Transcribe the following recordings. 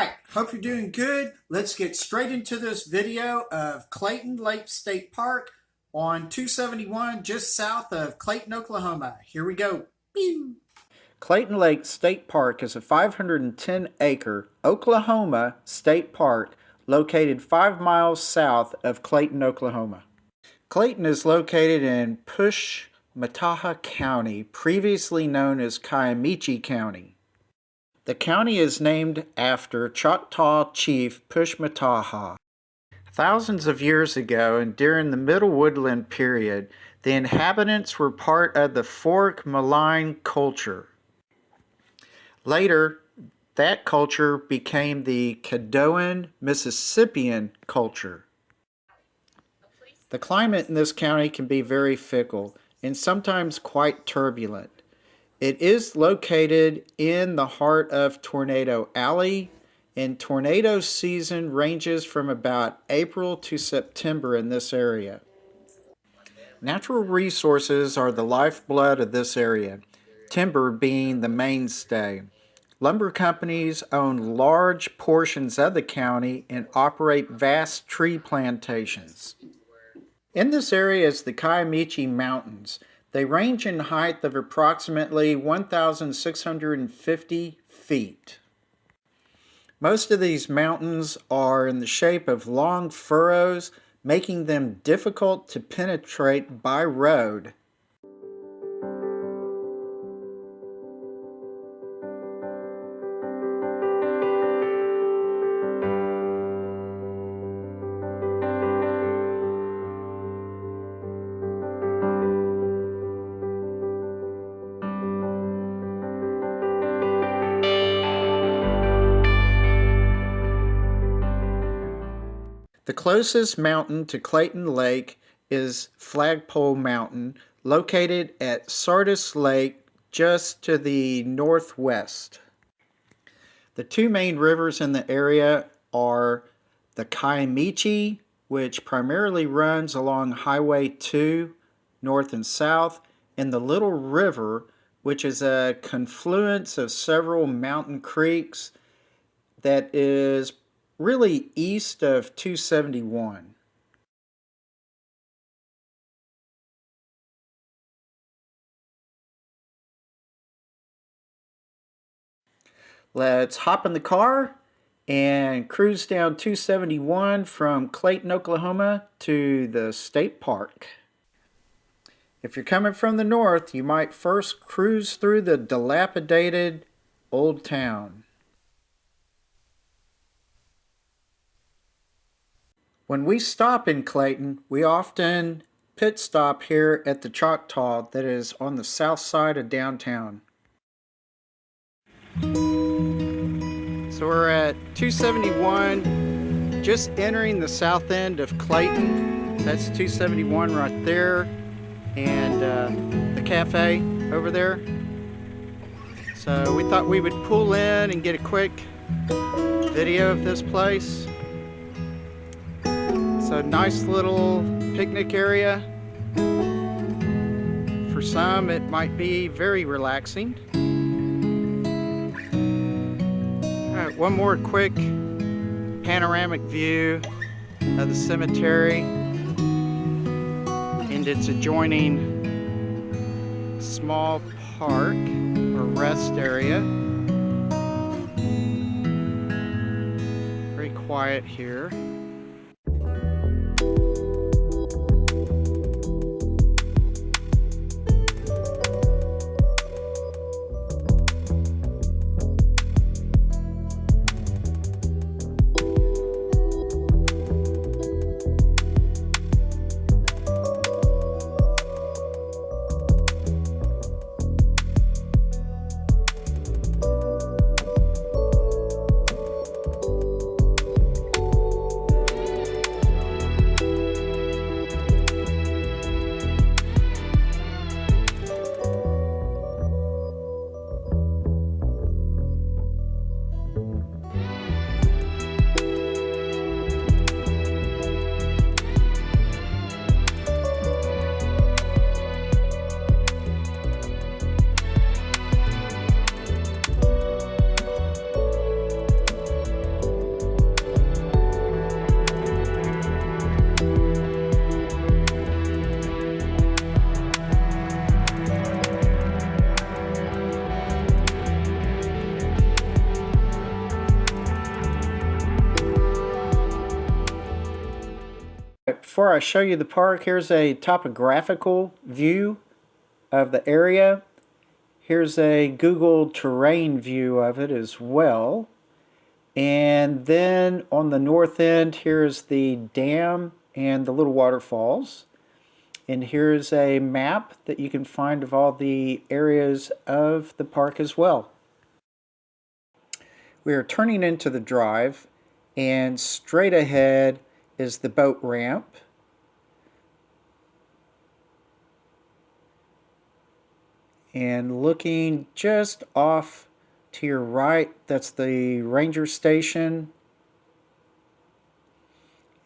right, hope you're doing good. Let's get straight into this video of Clayton Lake State Park on 271 just south of Clayton, Oklahoma. Here we go. Pew. Clayton Lake State Park is a 510-acre Oklahoma state park located 5 miles south of Clayton, Oklahoma. Clayton is located in Fourche Maline County, previously known as Cemetary County. The county is named after Choctaw chief Fourche Maline. Thousands of years ago and during the Middle Woodland period, the inhabitants were part of the Fourche Maline culture. Later, that culture became the Caddoan Mississippian culture. The climate in this county can be very fickle and sometimes quite turbulent. It is located in the heart of Tornado Alley, and tornado season ranges from about April to September in this area. Natural resources are the lifeblood of this area, timber being the mainstay. Lumber companies own large portions of the county and operate vast tree plantations. In this area is the Cemetary Mountains. They range in height of approximately 1,650 feet. Most of these mountains are in the shape of long furrows, making them difficult to penetrate by road. The closest mountain to Clayton Lake is Flagpole Mountain, located at Sardis Lake just to the northwest. The two main rivers in the area are the Cemetary, which primarily runs along Highway 2 north and south, and the Little River, which is a confluence of several mountain creeks that is really east of 271. Let's hop in the car and cruise down 271 from Clayton, Oklahoma to the state park. If you're coming from the north, you might first cruise through the dilapidated old town. When we stop in Clayton, we often pit stop here at the Choctaw that is on the south side of downtown. So we're at 271, just entering the south end of Clayton. That's 271 right there, and the cafe over there. So we thought we would pull in and get a quick video of this place. It's a nice little picnic area. For some, it might be very relaxing. All right, one more quick panoramic view of the cemetery and its adjoining small park or rest area. Very quiet here. before I show you the park, here's a topographical view of the area. Here's a Google terrain view of it as well. And then on the north end, here's the dam and the little waterfalls. And here's a map that you can find of all the areas of the park as well. We are turning into the drive, and straight ahead is the boat ramp. And looking just off to your right, that's the ranger station.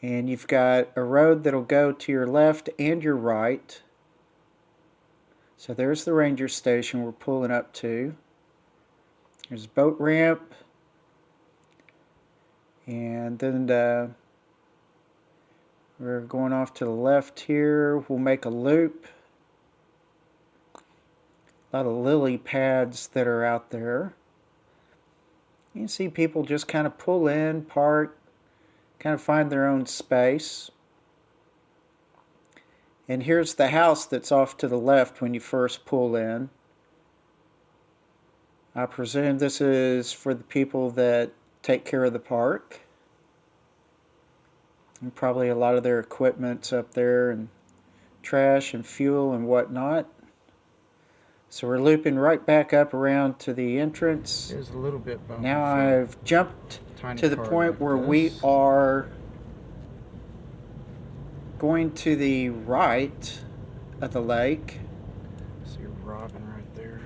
And you've got a road that'll go to your left and your right. So there's the ranger station we're pulling up to. There's a boat ramp. And then we're going off to the left here. We'll make a loop. A lot of lily pads that are out there. You can see people just kind of pull in, park, kind of find their own space. And here's the house that's off to the left when you first pull in. I presume this is for the people that take care of the park. And probably a lot of their equipment's up there, and trash and fuel and whatnot. So we're looping right back up around to the entrance. There's a little bit bumpy. Now I've jumped to the point where we are going to the right of the lake. See a robin right there.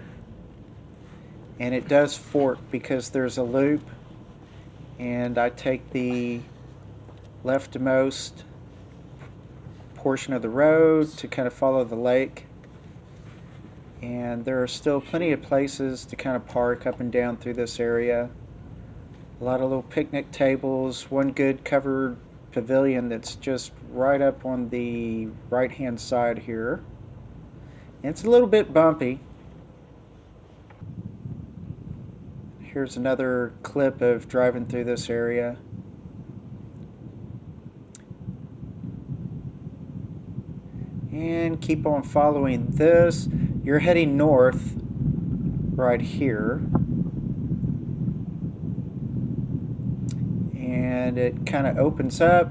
And it does fork because there's a loop. And I take the leftmost portion of the road to kind of follow the lake. And there are still plenty of places to kind of park up and down through this area. A lot of little picnic tables, one good covered pavilion that's just right up on the right hand side here. And it's a little bit bumpy. Here's another clip of driving through this area. And keep on following this. You're heading north right here. And it kind of opens up.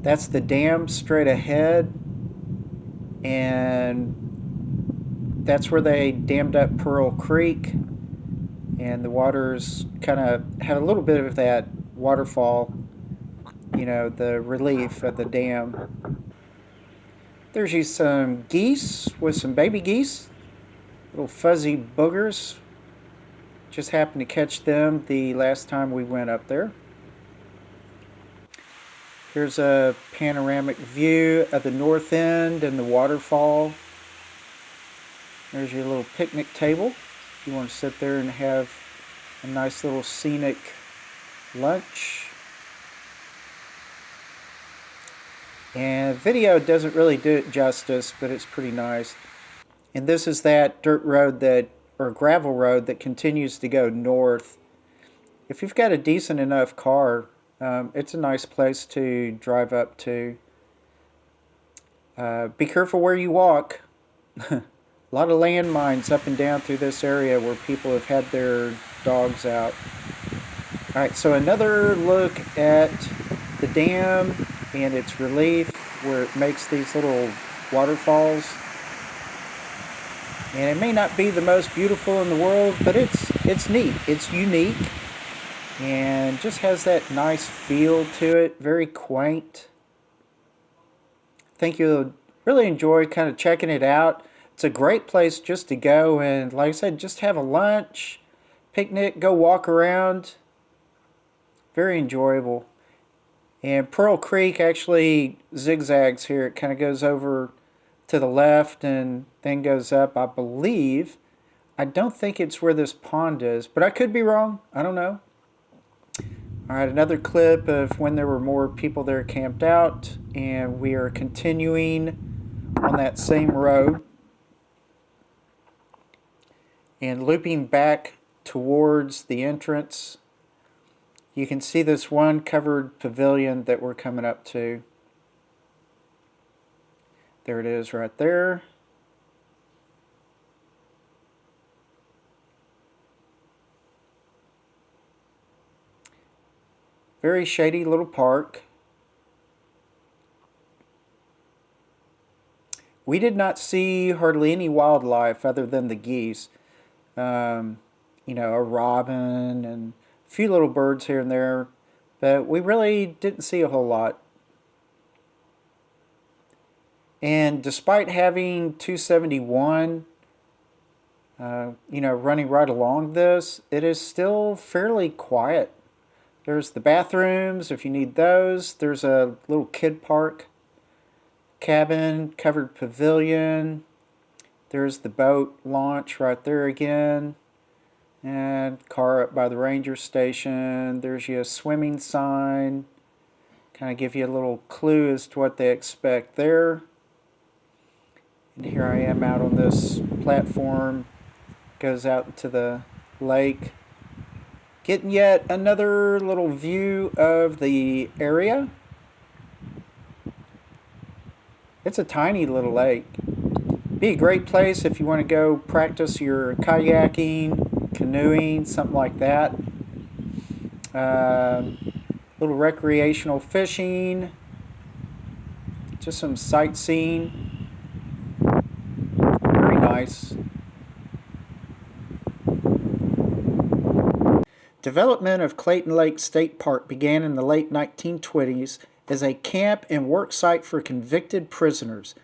That's the dam straight ahead. And that's where they dammed up Pearl Creek. And the waters kind of had a little bit of that waterfall, you know, the relief of the dam. There's you some geese with some baby geese. Little fuzzy boogers. Just happened to catch them the last time we went up there. Here's a panoramic view of the north end and the waterfall. There's your little picnic table if you want to sit there and have a nice little scenic lunch. And video doesn't really do it justice, but it's pretty nice. And this is that dirt road or gravel road that continues to go north. If you've got a decent enough car, it's a nice place to drive up to. Be careful where you walk. A lot of landmines up and down through this area where people have had their dogs out. Alright, so another look at the dam and its relief where it makes these little waterfalls. And it may not be the most beautiful in the world, but it's neat. It's unique and just has that nice feel to it. Very quaint. I think you'll really enjoy kind of checking it out. It's a great place just to go and, like I said, just have a lunch, picnic, go walk around. Very enjoyable. And Pearl Creek actually zigzags here. It kind of goes over to the left and then goes up, I believe. I don't think it's where this pond is, but I could be wrong. I don't know. Alright, another clip of when there were more people there camped out, and we are continuing on that same road and looping back towards the entrance. You can see this one covered pavilion that we're coming up to. There it is right there. Very shady little park. We did not see hardly any wildlife other than the geese. You know, a robin and a few little birds here and there, but we really didn't see a whole lot. And despite having 271, you know, running right along this, it is still fairly quiet. There's the bathrooms if you need those. There's a little kid park, cabin, covered pavilion. There's the boat launch right there again. And car up by the ranger station. There's your swimming sign. Kind of give you a little clue as to what they expect there. And here I am out on this platform. Goes out into the lake. Getting yet another little view of the area. It's a tiny little lake. Be a great place if you want to go practice your kayaking, canoeing, something like that. Little recreational fishing. Just some sightseeing. Very nice. Development of Clayton Lake State Park began in the late 1920s as a camp and work site for convicted prisoners.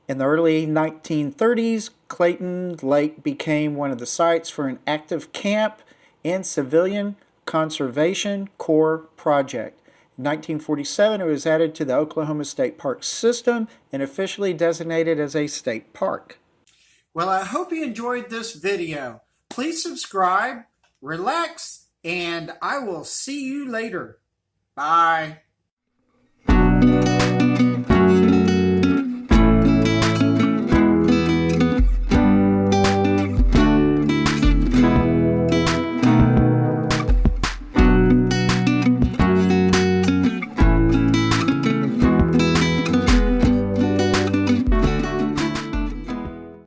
In the early 1930s, Clayton Lake became one of the sites for an active camp and civilian conservation corps project. In 1947, it was added to the Oklahoma State Park system and officially designated as a state park. Well, I hope you enjoyed this video. Please subscribe, relax, and I will see you later. Bye.